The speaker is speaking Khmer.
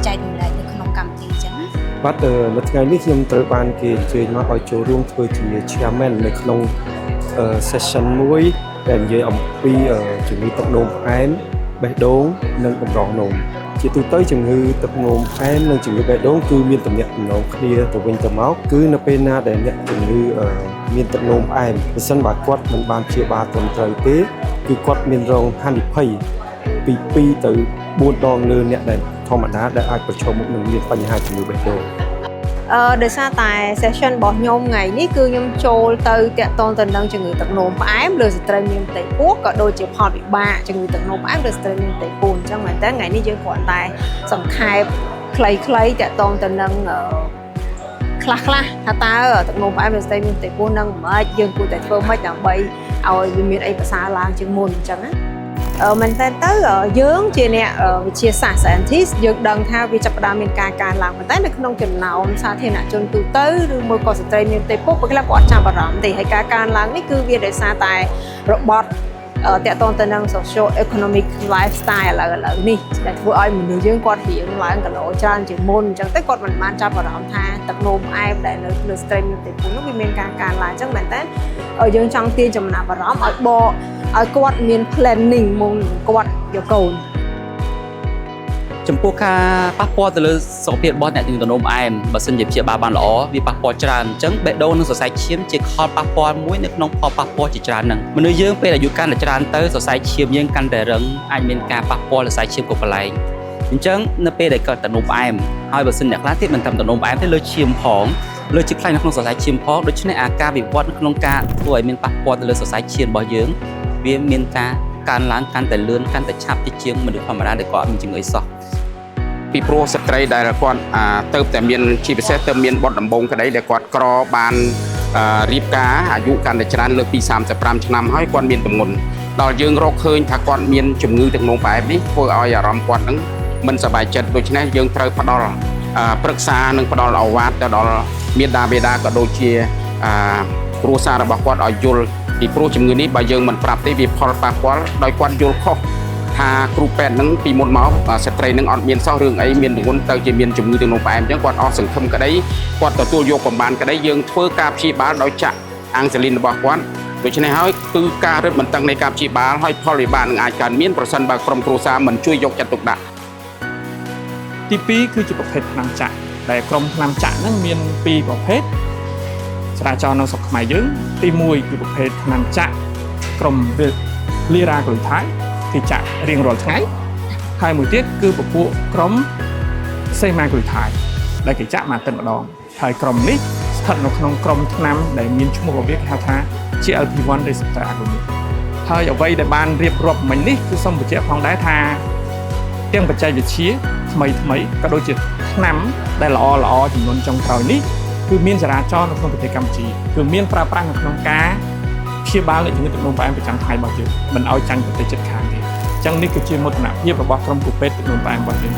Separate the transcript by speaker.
Speaker 1: ចែករំលែកនៅក្នុងកម្មវិធីអញ្ចឹង
Speaker 2: បាទនៅថ្ងៃនេះខ្ញុំត្រូវបានគេអញ្ជើញមកឲ្យចូលរួមធ្វើជា chairman នៅក្នុង session មួយដែលនិយាយអំពីជំងឺទឹកនោមផ្អែមបេះដូងនិងតម្រងនោមជាទូទៅជំងឺទឹកនោមផ្អែមនិងជំងឺបេះដូងគឺមានទំនាក់ទំនងគ្នាទៅវិញទៅមកគឺនៅពេលណាដែលអ្នកជំងឺមានទឹកនោមផ្អែមបើសិនបើគាត់មិនបានព្យាបាលត្រឹមត្រូវទេគឺគាត់មានរងហានិភ័យពី2ទៅ4ដងលើអ្នកដែលធម្មតាដែលអាចប្រឈមមុខនឹងមានបញ្ហាជំងឺបេះដូង
Speaker 3: ដោយសារតែ session របស់ខ្ញុំថ្ងៃនេះគឺខ្ញុំចូលទៅតាក់ទងទៅនឹងជំងឺទឹកនោមផ្អែមលើស្ត្រីមានផ្ទៃពោះក៏ដូចជាផលវិបាកជំងឺទឹកនោមផ្អែមលើស្ត្រីមានផ្ទៃពោះអញ្ចឹងមែនតើថ្ងៃនេះយើងគ្រាន់តែសង្ខេបខ្លីៗតាក់ទងទៅនឹងខ្លះថាតើទឹកនោមផ្អែមលើស្ត្រីមានផ្ទៃពោះនឹងមិនយើងគួរតែធ្វើម៉េចដើម្បីឲ្យវាមានអីប្រសើរឡើងជាងមុនអញ្ចឹងណាមែនតើទៅយើងជាអ្នកវិទ្យាសាស្ត្រ scientist យើងដឹងថាវាចាប់ផ្ដើមមានការកើនឡើងប៉ុន្តែនៅក្នុងចំណោមសាធារណជនទូទៅឬមួយក៏ស្ត្រីមានផ្ទៃពោះពេលខ្លះក៏អត់ចាប់អារម្មណ៍ទេហើយការកើនឡើងនេះគឺវាដោយសារតែរបត់តាក់ទងទៅនឹង social economic lifestyle ឥឡូវនេះដែលធ្វើឲ្យមនុស្សយើងគាត់រៀងឡើងគីឡូច្រើនជាងមុនអញ្ចឹងទៅគាត់មិនបានចាប់អារម្មណ៍ថាទឹកនោមផ្អែមដែលនៅលើស្ត្រីមានផ្ទៃពោះនោះវាមានការកើនឡើងអញ្ចឹងមែនតើយើងចង់ទាញចំណាប់អារម្មណ៍ឲ្យគាត់មាន planning មុនគាត់យកកូន
Speaker 4: ចំពោះការប៉ះពាល់ទៅលើសុខភាពរបស់អ្នកជំងឺទឹកនោមផ្អែមបើសិនជាព្យាបាលបានល្អវាប៉ះពាល់ច្រើនអញ្ចឹងបេះដូងនិងសរសៃឈាមជាផលប៉ះពាល់មួយនៅក្នុងផលប៉ះពាល់ជាច្រើនហ្នឹងមនុស្សយើងពេលអាយុកាន់តែច្រើនទៅសរសៃឈាមយើងកាន់តែរឹងអាចមានការប៉ះពាល់សរសៃឈាមគ្រប់កន្លែងអញ្ចឹងនៅពេលដែលកើតទឹកនោមផ្អែមហើយបើសិនអ្នកខ្លះទៀតមិនត្រឹមទឹកនោមផ្អែមទេលើឈាមផងលើជាតិខ្លាញ់នៅក្នុងសរសៃឈាមផងដូច្នេះអាការវិវត្តនៅក្នុងការធ្វើឲ្យមានប៉ះពាល់ទៅលើសរសៃឈាមរបស់យើងវាមានការកើនឡើងកាន់តែលឿនកាន់តែឆាប់ជាងមនុស្សធម្មតាដែលគាត់មានជំងឺអីសោះ
Speaker 5: ពីព្រោះស្ត្រីដែលគាត់ទៅតែមានជាពិសេសទៅមានបុតដំបងក្តីដែលគាត់ក្របានរៀបការអាយុកាន់តែច្រើនលើសពី35ឆ្នាំហើយគាត់មានទម្ងន់ដល់យើងរកឃើញថាគាត់មានជំងឺទឹកនោមផ្អែមនេះធ្វើឲ្យអារម្មណ៍គាត់នឹងមិនសប្បាយចិត្តដូច្នេះយើងត្រូវផ្ដល់ប្រឹក្សានិងផ្ដល់ឱវាទទៅដល់មាតាបិតាក៏ដូចជាគ្រួសាររបស់គាត់ឲ្យយល់ពីព្រោះជំងឺនេះបើយើងមិនប្រាប់ទេវាផលប៉ះពាល់ដោយគាត់យល់ខុសថាគ្រូពេទ្យនឹងពីមុនមកស្ត្រីនឹងអត់មានសោះរឿងអីមានទម្ងន់ទៅជាមានជំងឺទឹកនោមផ្អែមអញ្ចឹងគាត់អស់សង្ឃឹមក្តីគាត់ទទួលយកបំបានក្តីយើងធ្វើការព្យាបាលដោយចាក់អាំងសាលីនរបស់គាត់ដូច្នេះហើយគឺការរឹតបន្តឹងនៃការព្យាបាលហើយផលវិបាកនឹងអាចកើតមានប្រសិនបើក្រុមគ្រួសារមិនជួយយកចិត្តទុកដាក់
Speaker 6: ទី2គឺជាប្រភេទថ្នាំចាក់ដែលក្រុមថ្នាំចាក់ហ្នឹងមាន2ប្រភេទចរាចរណ៍នៅស្រុកខ្មែរយើងទី1គឺប្រភេទថ្នាំចាក់ក្រុមលីរ៉ាក្លូថៃគេចាក់រៀងរាល់ថ្ងៃហើយមួយទៀតគឺពពួកក្រុមសេម៉ាក្លូថៃដែលគេចាក់មួយអាទិត្យម្ដងហើយក្រុមនេះស្ថិតនៅក្នុងក្រុមថ្នាំដែលមានឈ្មោះរបស់វាគេហៅថា GLP-1 receptor agonist ហើយអ្វីដែលបានរៀបរាប់មិញនេះគឺសូមបញ្ជាក់ផងដែរថាទាំងបច្ចេកវិទ្យាថ្មីក៏ដូចជាថ្នាំដែលល្អចំនួនចុងក្រោយនេះគឺមានចរាចរណ៍នៅក្នុងប្រទេសកម្ពុជាគឺមានប្រើប្រាស់នៅក្នុងការព្យាបាលជំងឺទឹកនោមផ្អែមប្រចាំថ្ងៃរបស់យើងមិនឲ្យចាញ់ប្រទេសជិតខាងទេអញ្ចឹងនេះគឺជាមោទនភាពរបស់ក្រុមគ្រូពេទ្យទឹកនោមផ្អែមរបស់យើង